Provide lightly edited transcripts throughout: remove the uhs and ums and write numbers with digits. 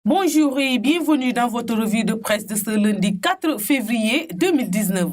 Bonjour et bienvenue dans votre revue de presse de ce lundi 4 février 2019.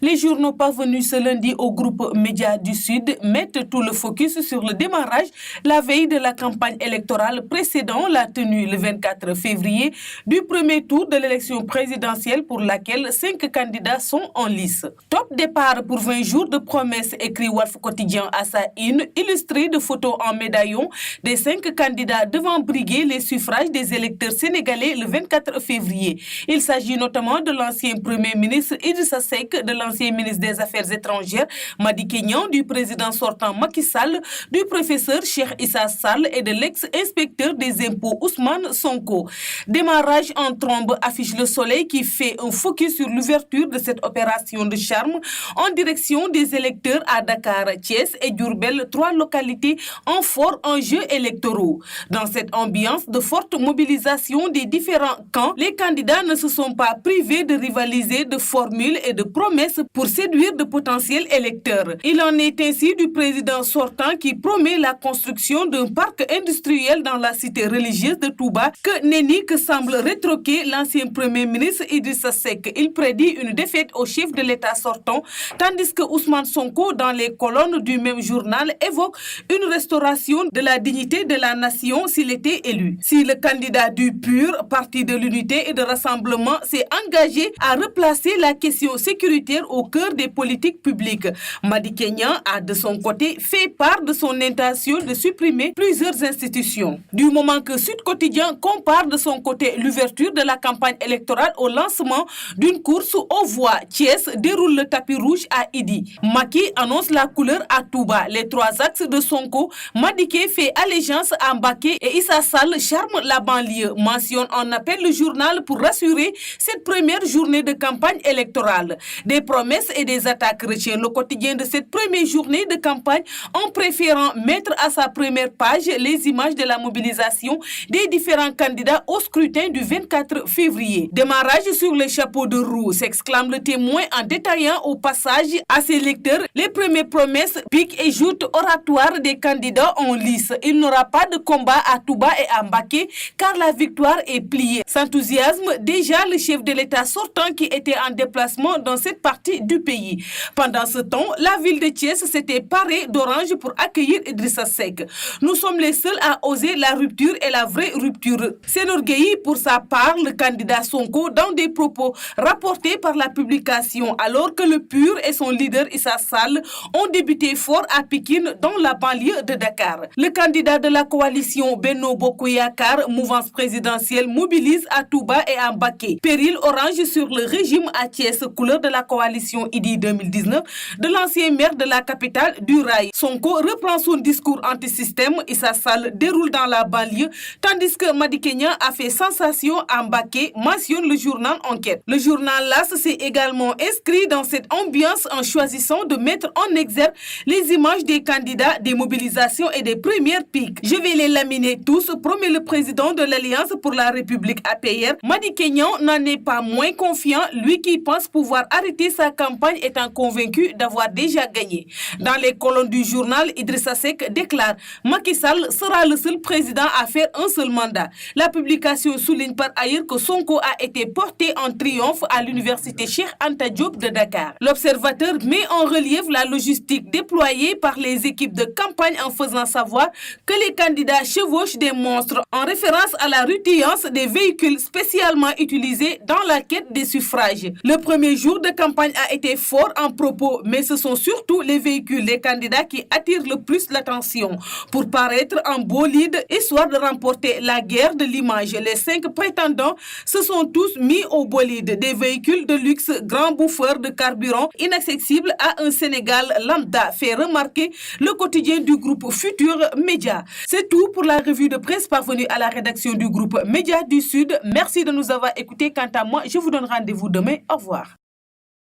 Les journaux parvenus ce lundi au groupe Média du Sud mettent tout le focus sur le démarrage la veille de la campagne électorale précédant la tenue le 24 février du premier tour de l'élection présidentielle pour laquelle 5 candidats sont en lice. Top départ pour 20 jours de promesses, écrit Walf Quotidien à sa une, illustré de photos en médaillon des 5 candidats devant briguer les suffrages des électeurs sénégalais le 24 février. Il s'agit notamment de l'ancien Premier ministre Idrissa Seck, de l'ancien ministre des Affaires étrangères Madické Niang, du président sortant Macky Sall, du professeur Cheikh Issa Sall et de l'ex-inspecteur des impôts Ousmane Sonko. Démarrage en trombe, affiche Le Soleil qui fait un focus sur l'ouverture de cette opération de charme en direction des électeurs à Dakar, Thiès et Diourbel, 3 localités en fort enjeux électoraux. Dans cette ambiance de forte mobilisation des différents camps, les candidats ne se sont pas privés de rivaliser de formules et de promesses pour séduire de potentiels électeurs. Il en est ainsi du président sortant qui promet la construction d'un parc industriel dans la cité religieuse de Touba que nenni que semble rétroquer l'ancien Premier ministre Idrissa Seck. Il prédit une défaite au chef de l'État sortant, tandis que Ousmane Sonko, dans les colonnes du même journal, évoque une restauration de la dignité de la nation s'il était élu. Si le candidat du PUR, Parti de l'Unité et de Rassemblement, s'est engagé à replacer la question sécuritaire au cœur des politiques publiques, Madické Niang a de son côté fait part de son intention de supprimer plusieurs institutions. Du moment que Sud Quotidien compare de son côté l'ouverture de la campagne électorale au lancement d'une course aux voix, Thiès déroule le tapis rouge à Idi. Macky annonce la couleur à Touba. Les 3 axes de Sonko, Madické fait allégeance à Mbacké et Issa Sall charme la banlieue, mentionne en appel le journal pour rassurer cette première journée de campagne électorale. Des promesses et des attaques retient le quotidien de cette première journée de campagne en préférant mettre à sa première page les images de la mobilisation des différents candidats au scrutin du 24 février. Démarrage sur les chapeaux de roue, s'exclame le Témoin en détaillant au passage à ses lecteurs les premières promesses, piques et joutes oratoires des candidats en lice. Il n'aura pas de combat à Touba et à Mbacké car la victoire est pliée. S'enthousiasme déjà le chef de l'État sortant qui était en déplacement dans cette partie du pays. Pendant ce temps, la ville de Thiès s'était parée d'orange pour accueillir Idrissa Seck. Nous sommes les seuls à oser la rupture et la vraie rupture. S'enorgueillit pour sa part le candidat Sonko dans des propos rapportés par la publication alors que le PUR et son leader Issa Sall ont débuté fort à Pikine dans la banlieue de Dakar. Le candidat de la coalition Benno Bokk Yakaar, mouvance présidentielle, mobilise à Touba et à Mbacké. Péril orange sur le régime à Thiès, couleur de la coalition Idy 2019 de l'ancien maire de la capitale du Rail. Sonko reprend son discours anti-système. Issa Sall déroule dans la banlieue, tandis que Madické Niang a fait sensation à Mbacké, mentionne le journal Enquête. Le journal LAS s'est également inscrit dans cette ambiance en choisissant de mettre en exergue les images des candidats, des mobilisations et des premières piques. Je vais les laminer tous, promet le président de l'Alliance pour la République APR. Madické Niang n'en est pas moins confiant, lui qui pense pouvoir arrêter sa campagne étant convaincu d'avoir déjà gagné. Dans les colonnes du journal, Idrissa Seck déclare « Macky Sall sera le seul président à faire un seul mandat ». La publication souligne par ailleurs que Sonko a été porté en triomphe à l'université Cheikh Anta Diop de Dakar. L'Observateur met en relief la logistique déployée par les équipes de campagne en faisant savoir que les candidats chevauchent des monstres en référence à la rutillance des véhicules spécialement utilisés dans la quête des suffrages. Le premier jour de campagne a été fort en propos, mais ce sont surtout les véhicules des candidats qui attirent le plus l'attention. Pour paraître en bolide, histoire de remporter la guerre de l'image, les 5 prétendants se sont tous mis au bolide, des véhicules de luxe grands bouffeurs de carburant inaccessibles à un Sénégal lambda, fait remarquer le quotidien du groupe Futur Média. C'est tout pour la revue de presse parvenue à la rédaction du groupe Média du Sud. Merci de nous avoir écoutés. Quant à moi, je vous donne rendez-vous demain. Au revoir.